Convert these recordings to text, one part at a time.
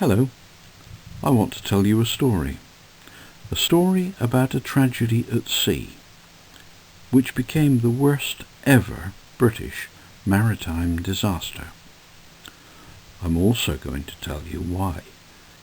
Hello, I want to tell you a story about a tragedy at sea, which became the worst ever British maritime disaster. I'm also going to tell you why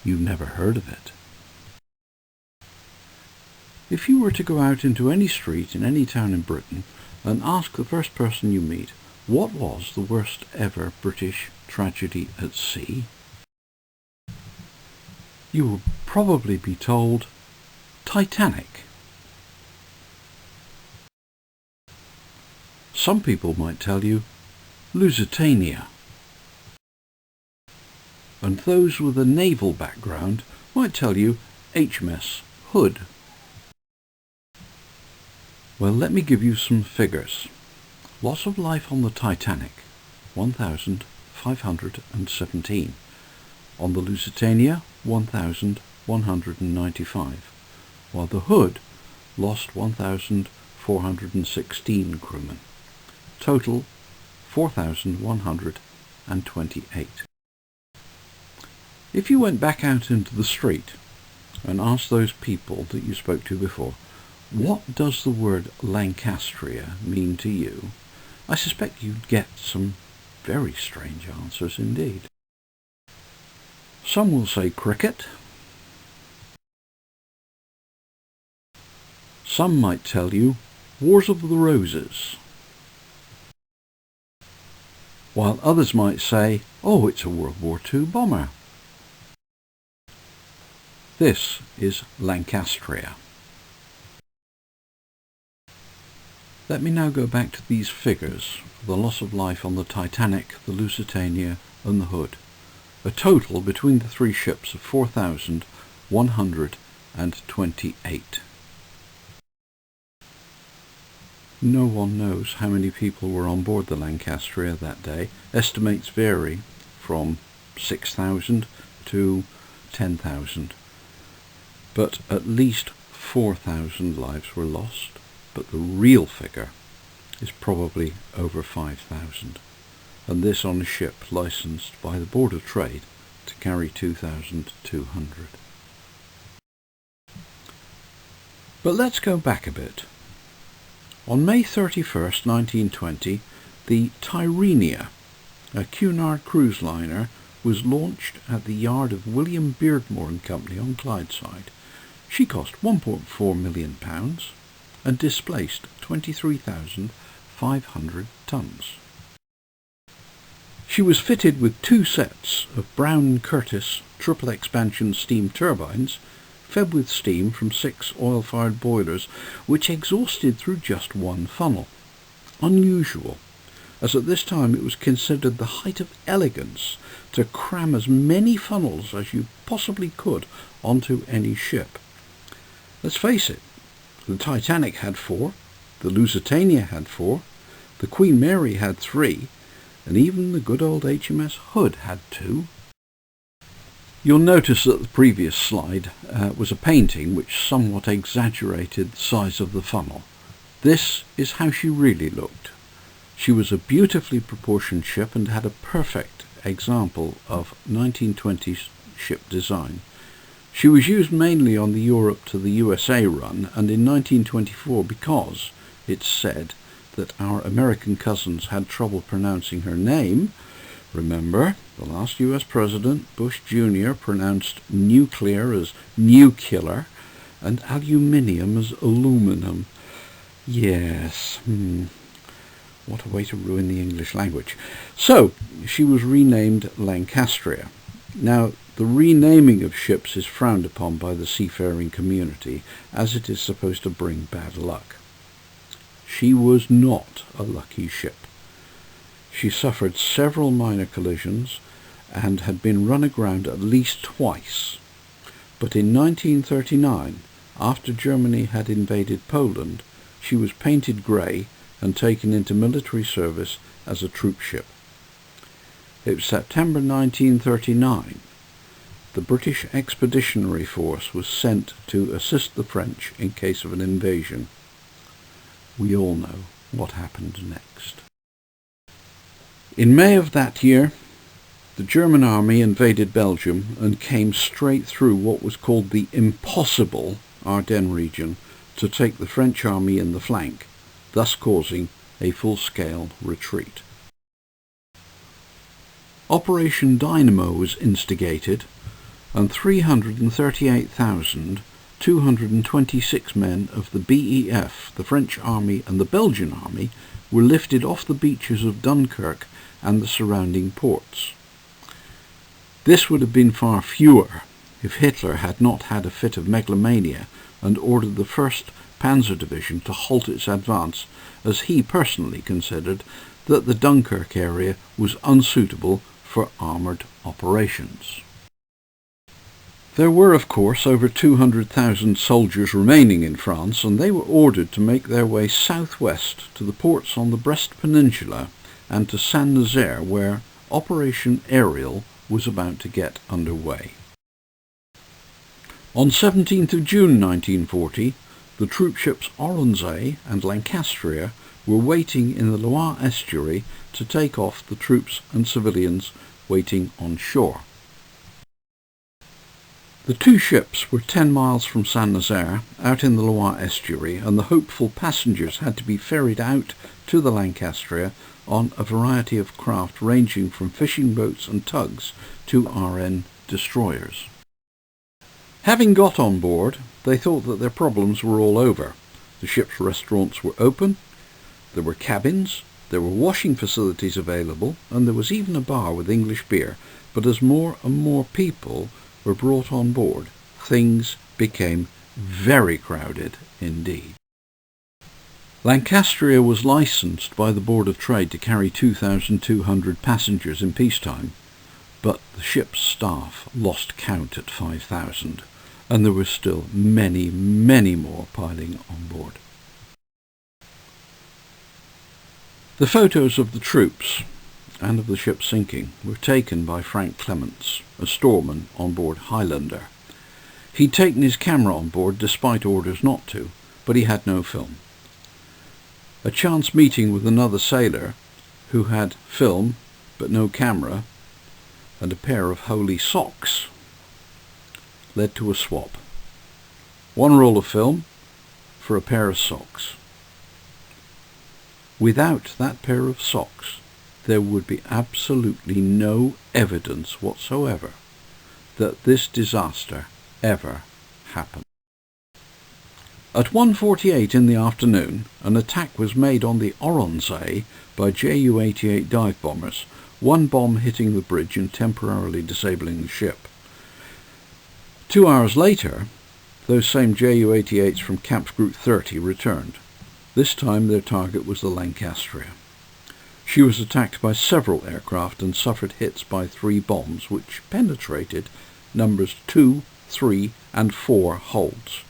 you've never heard of it. If you were to go out into any street in any town in Britain and ask the first person you meet, what was the worst ever British tragedy at sea? You will probably be told Titanic. Some people might tell you Lusitania. And those with a naval background might tell you HMS Hood. Well, let me give you some figures. Loss of life on the Titanic, 1,517. On the Lusitania, 1,195, while the Hood lost 1,416 crewmen. Total, 4,128. If you went back out into the street and asked those people that you spoke to before, what does the word Lancastria mean to you? I suspect you'd get some very strange answers indeed. Some will say cricket. Some might tell you Wars of the Roses. While others might say, oh, it's a World War II bomber. This is Lancastria. Let me now go back to these figures for the loss of life on the Titanic, the Lusitania and the Hood. A total between the three ships of 4,128. No one knows how many people were on board the Lancastria that day. Estimates vary from 6,000 to 10,000. But at least 4,000 lives were lost. But the real figure is probably over 5,000. And this on a ship licensed by the Board of Trade to carry 2,200. But let's go back a bit. On May 31st, 1920, the Tyrrhenia, a Cunard cruise liner, was launched at the yard of William Beardmore and Company on Clydeside. She cost £1.4 million and displaced 23,500 tons. She was fitted with two sets of Brown Curtis triple expansion steam turbines, fed with steam from 6 oil-fired boilers, which exhausted through just one funnel. Unusual, as at this time it was considered the height of elegance to cram as many funnels as you possibly could onto any ship. Let's face it, the Titanic had 4, the Lusitania had 4, the Queen Mary had 3, and even the good old HMS Hood had 2. You'll notice that the previous slide was a painting which somewhat exaggerated the size of the funnel. This is how she really looked. She was a beautifully proportioned ship and had a perfect example of 1920s ship design. She was used mainly on the Europe to the USA run, and in 1924 because, it's said, that our American cousins had trouble pronouncing her name. Remember, the last US President, Bush Jr., pronounced nuclear as nuclear and aluminium as aluminum. Yes, what a way to ruin the English language. So, she was renamed Lancastria. Now, the renaming of ships is frowned upon by the seafaring community, as it is supposed to bring bad luck. She was not a lucky ship. She suffered several minor collisions and had been run aground at least twice. But in 1939, after Germany had invaded Poland, she was painted grey and taken into military service as a troop ship. It was September 1939. The British Expeditionary Force was sent to assist the French in case of an invasion. We all know what happened next. In May of that year, The German army invaded Belgium and came straight through what was called the impossible Ardennes region to take the French army in the flank, thus causing a full-scale retreat. Operation Dynamo was instigated, and 338,226 men of the BEF, the French army and the Belgian army, were lifted off the beaches of Dunkirk and the surrounding ports. This would have been far fewer if Hitler had not had a fit of megalomania and ordered the 1st Panzer Division to halt its advance, as he personally considered that the Dunkirk area was unsuitable for armoured operations. There were, of course, over 200,000 soldiers remaining in France, and they were ordered to make their way southwest to the ports on the Brest Peninsula and to Saint-Nazaire, where Operation Ariel was about to get underway. On 17th of June 1940, the troopships Oronsay and Lancastria were waiting in the Loire estuary to take off the troops and civilians waiting on shore. The two ships were 10 miles from Saint-Nazaire, out in the Loire estuary, and the hopeful passengers had to be ferried out to the Lancastria on a variety of craft ranging from fishing boats and tugs to RN destroyers. Having got on board, they thought that their problems were all over. The ship's restaurants were open, there were cabins, there were washing facilities available, and there was even a bar with English beer. But as more and more people were brought on board, things became very crowded indeed. Lancastria was licensed by the Board of Trade to carry 2,200 passengers in peacetime, but the ship's staff lost count at 5,000, and there were still many, many more piling on board. The photos of the troops and of the ship sinking were taken by Frank Clements, a storeman on board Highlander. He'd taken his camera on board despite orders not to, but he had no film. A chance meeting with another sailor who had film but no camera and a pair of holy socks led to a swap. One roll of film for a pair of socks. Without that pair of socks, there would be absolutely no evidence whatsoever that this disaster ever happened. At 1:48 in the afternoon, an attack was made on the Oronsay by Ju-88 dive bombers, one bomb hitting the bridge and temporarily disabling the ship. 2 hours later, those same Ju-88s from Camp Group 30 returned. This time their target was the Lancastria. She was attacked by several aircraft and suffered hits by 3 bombs which penetrated numbers 2, 3 and 4 holds,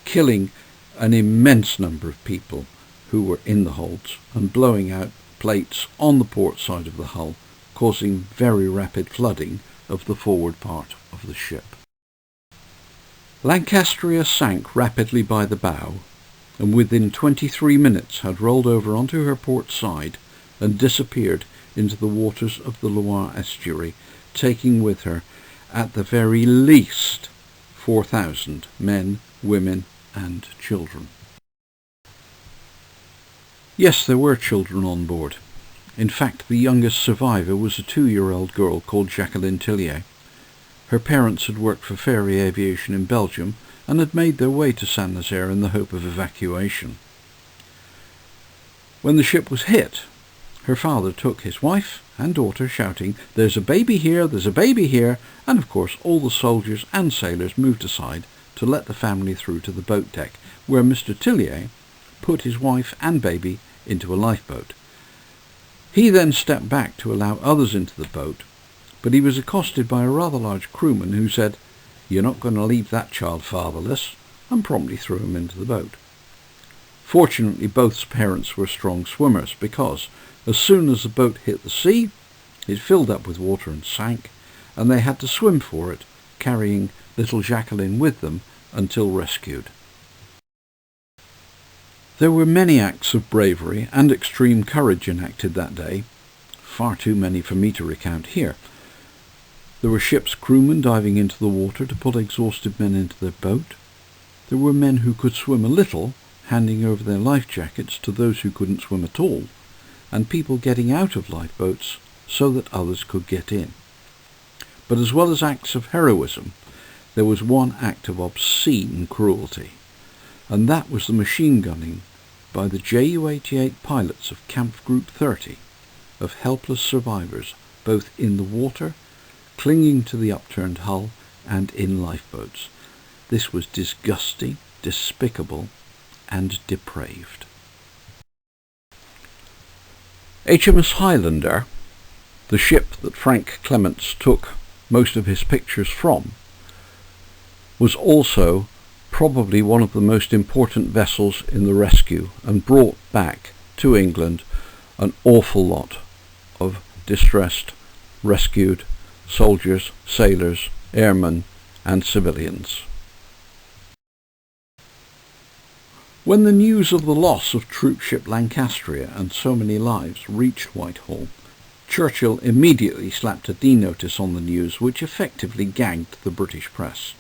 killing an immense number of people who were in the holds and blowing out plates on the port side of the hull, causing very rapid flooding of the forward part of the ship. Lancastria sank rapidly by the bow and within 23 minutes had rolled over onto her port side and disappeared into the waters of the Loire estuary, taking with her at the very least 4,000 men, women and children. Yes, there were children on board. In fact, the youngest survivor was a 2-year-old girl called Jacqueline Tillier. Her parents had worked for Ferry Aviation in Belgium and had made their way to Saint-Nazaire in the hope of evacuation. When the ship was hit, her father took his wife and daughter shouting, "There's a baby here, there's a baby here," and of course all the soldiers and sailors moved aside to let the family through to the boat deck, where Mr. Tillier put his wife and baby into a lifeboat. He then stepped back to allow others into the boat, but he was accosted by a rather large crewman who said, "You're not going to leave that child fatherless," and promptly threw him into the boat. Fortunately, both parents were strong swimmers because as soon as the boat hit the sea, it filled up with water and sank, and they had to swim for it, carrying little Jacqueline with them until rescued. There were many acts of bravery and extreme courage enacted that day, far too many for me to recount here, There were ship's crewmen diving into the water to pull exhausted men into their boat. There were men who could swim a little, handing over their life jackets to those who couldn't swim at all, and people getting out of lifeboats so that others could get in. But as well as acts of heroism, there was one act of obscene cruelty, and that was the machine gunning by the Ju-88 pilots of Camp Group 30 of helpless survivors, both in the water, clinging to the upturned hull, and in lifeboats. This was disgusting, despicable, and depraved. HMS Highlander, the ship that Frank Clements took most of his pictures from, was also probably one of the most important vessels in the rescue and brought back to England an awful lot of distressed, rescued soldiers, sailors, airmen, and civilians. When the news of the loss of troopship Lancastria and so many lives reached Whitehall, Churchill immediately slapped a D notice on the news which effectively gagged the British press.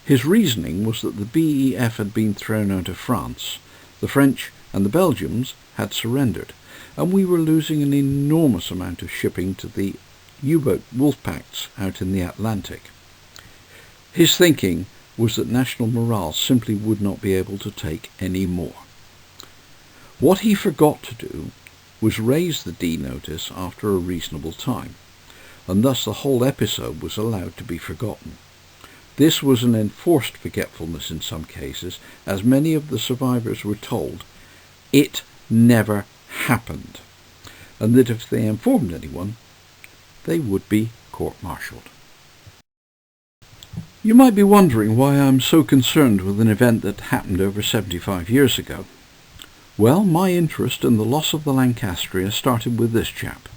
His reasoning was that the BEF had been thrown out of France, the French and the Belgians had surrendered, and we were losing an enormous amount of shipping to the U-boat wolfpacks out in the Atlantic. His thinking was that national morale simply would not be able to take any more. What he forgot to do was raise the D notice after a reasonable time, and thus the whole episode was allowed to be forgotten. This was an enforced forgetfulness in some cases, as many of the survivors were told it never happened, and that if they informed anyone, they would be court-martialed. You might be wondering why I'm so concerned with an event that happened over 75 years ago. Well, my interest in the loss of the Lancastria started with this chap,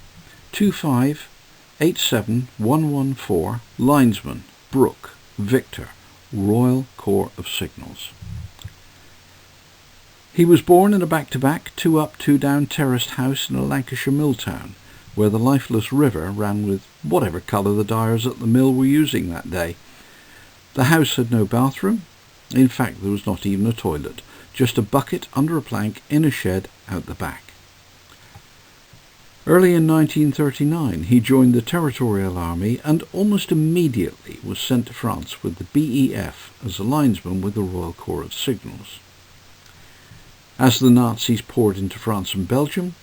2587114, linesman, Brooke, Victor, Royal Corps of Signals. He was born in a back-to-back, two-up, two-down terraced house in a Lancashire mill town, where the lifeless river ran with whatever colour the dyers at the mill were using that day. The house had no bathroom. In fact, there was not even a toilet, just a bucket under a plank in a shed out the back. Early in 1939 he joined the Territorial Army and almost immediately was sent to France with the BEF as a linesman with the Royal Corps of Signals. As the Nazis poured into France and Belgium,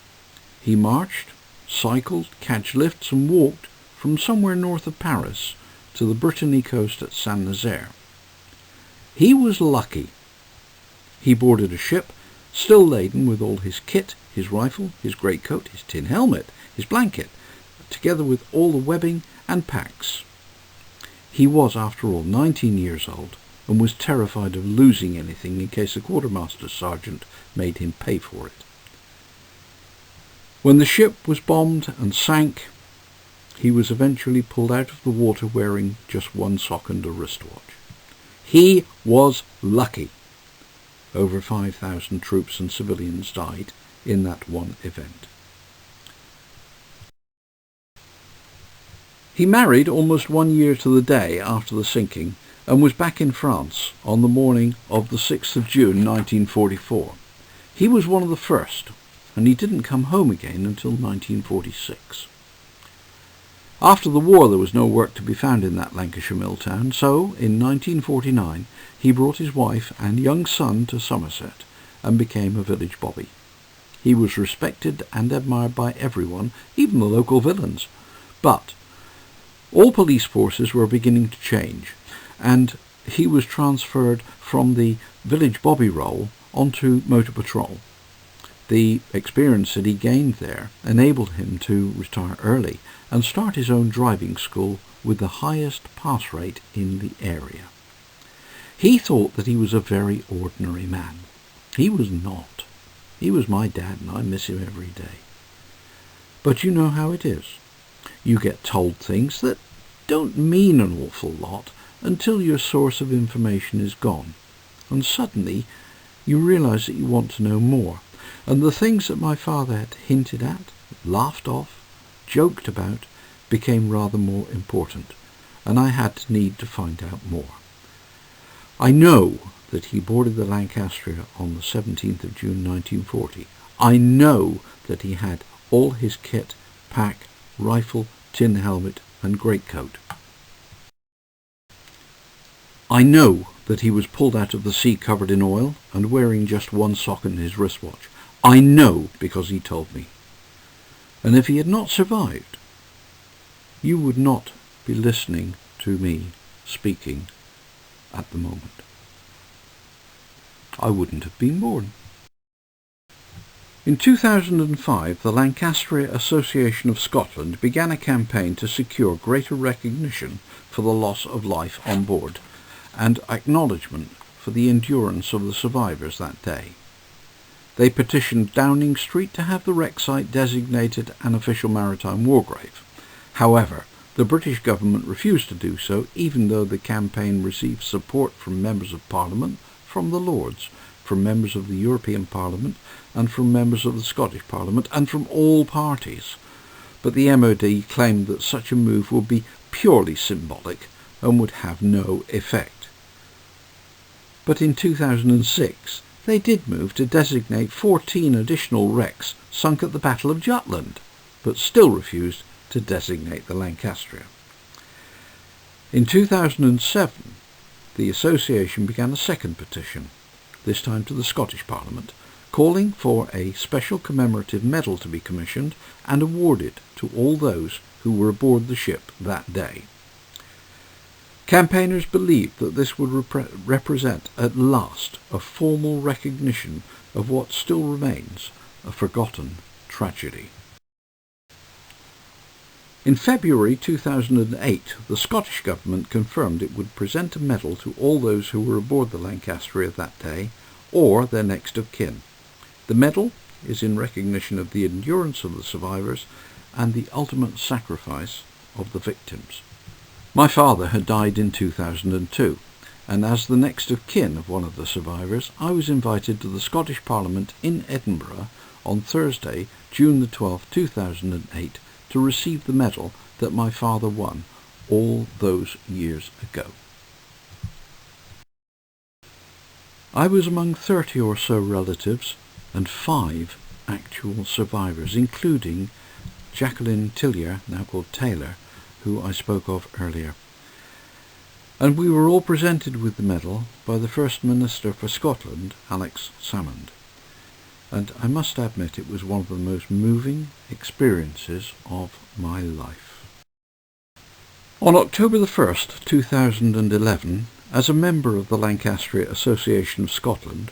he marched, cycled, catched lifts and walked from somewhere north of Paris to the Brittany coast at Saint-Nazaire. He was lucky. He boarded a ship, still laden with all his kit, his rifle, his greatcoat, his tin helmet, his blanket, together with all the webbing and packs. He was, after all, 19 years old and was terrified of losing anything in case a quartermaster sergeant made him pay for it. When the ship was bombed and sank, he was eventually pulled out of the water wearing just one sock and a wristwatch. He was lucky. Over 5,000 troops and civilians died in that one event. He married almost 1 year to the day after the sinking and was back in France on the morning of the 6th of June 1944. He was one of the first, and he didn't come home again until 1946. After the war there was no work to be found in that Lancashire mill town, so in 1949 he brought his wife and young son to Somerset and became a village bobby. He was respected and admired by everyone, even the local villains. But all police forces were beginning to change, and he was transferred from the village bobby role onto motor patrol. The experience that he gained there enabled him to retire early and start his own driving school with the highest pass rate in the area. He thought that he was a very ordinary man. He was not. He was my dad, and I miss him every day. But you know how it is. You get told things that don't mean an awful lot until your source of information is gone, and suddenly you realize that you want to know more. And the things that my father had hinted at, laughed off, joked about, became rather more important, and I had need to find out more. I know that he boarded the Lancastria on the 17th of June 1940. I know that he had all his kit, pack, rifle, tin helmet and greatcoat. I know that he was pulled out of the sea covered in oil and wearing just one sock and his wristwatch. I know because he told me. And if he had not survived, you would not be listening to me speaking at the moment. I wouldn't have been born. In 2005, the Lancastria Association of Scotland began a campaign to secure greater recognition for the loss of life on board and acknowledgement for the endurance of the survivors that day. They petitioned Downing Street to have the wreck site designated an official maritime war grave. However, the British government refused to do so, even though the campaign received support from members of Parliament, from the Lords, from members of the European Parliament, and from members of the Scottish Parliament, and from all parties. But the MOD claimed that such a move would be purely symbolic and would have no effect. But in 2006, they did move to designate 14 additional wrecks sunk at the Battle of Jutland, but still refused to designate the Lancastria. In 2007, the association began a second petition, this time to the Scottish Parliament, calling for a special commemorative medal to be commissioned and awarded to all those who were aboard the ship that day. Campaigners believed that this would represent at last a formal recognition of what still remains a forgotten tragedy. In February 2008, the Scottish Government confirmed it would present a medal to all those who were aboard the Lancastria that day, or their next of kin. The medal is in recognition of the endurance of the survivors and the ultimate sacrifice of the victims. My father had died in 2002, and as the next of kin of one of the survivors, I was invited to the Scottish Parliament in Edinburgh on Thursday, June the 12th, 2008, to receive the medal that my father won all those years ago. I was among 30 or so relatives and 5 actual survivors, including Jacqueline Tillier, now called Taylor, who I spoke of earlier. And we were all presented with the medal by the First Minister for Scotland, Alex Salmond. And I must admit it was one of the most moving experiences of my life. On October the 1st, 2011, as a member of the Lancastria Association of Scotland,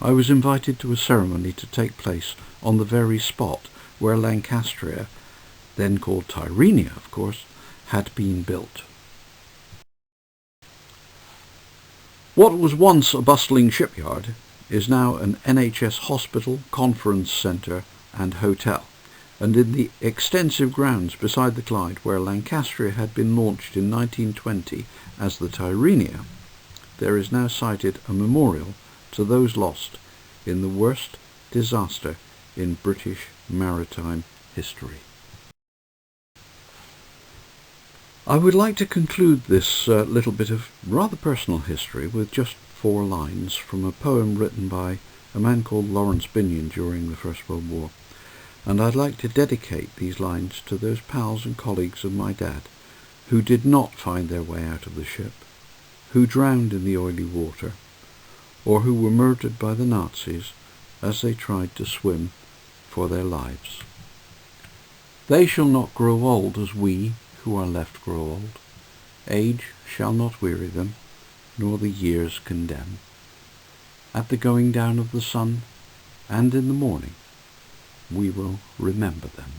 I was invited to a ceremony to take place on the very spot where Lancastria, then called Tyrrhenia, of course, had been built. What was once a bustling shipyard is now an NHS hospital, conference centre and hotel, and in the extensive grounds beside the Clyde where Lancastria had been launched in 1920 as the Tyrrhenia, there is now sited a memorial to those lost in the worst disaster in British maritime history. I would like to conclude this little bit of rather personal history with just 4 lines from a poem written by a man called Lawrence Binyon during the First World War, and I'd like to dedicate these lines to those pals and colleagues of my dad who did not find their way out of the ship, who drowned in the oily water, or who were murdered by the Nazis as they tried to swim for their lives. They shall not grow old as we who are left grow old. Age shall not weary them, nor the years condemn. At the going down of the sun, and in the morning, we will remember them.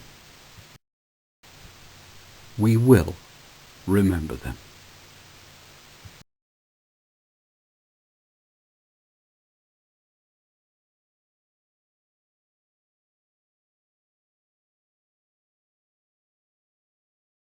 We will remember them.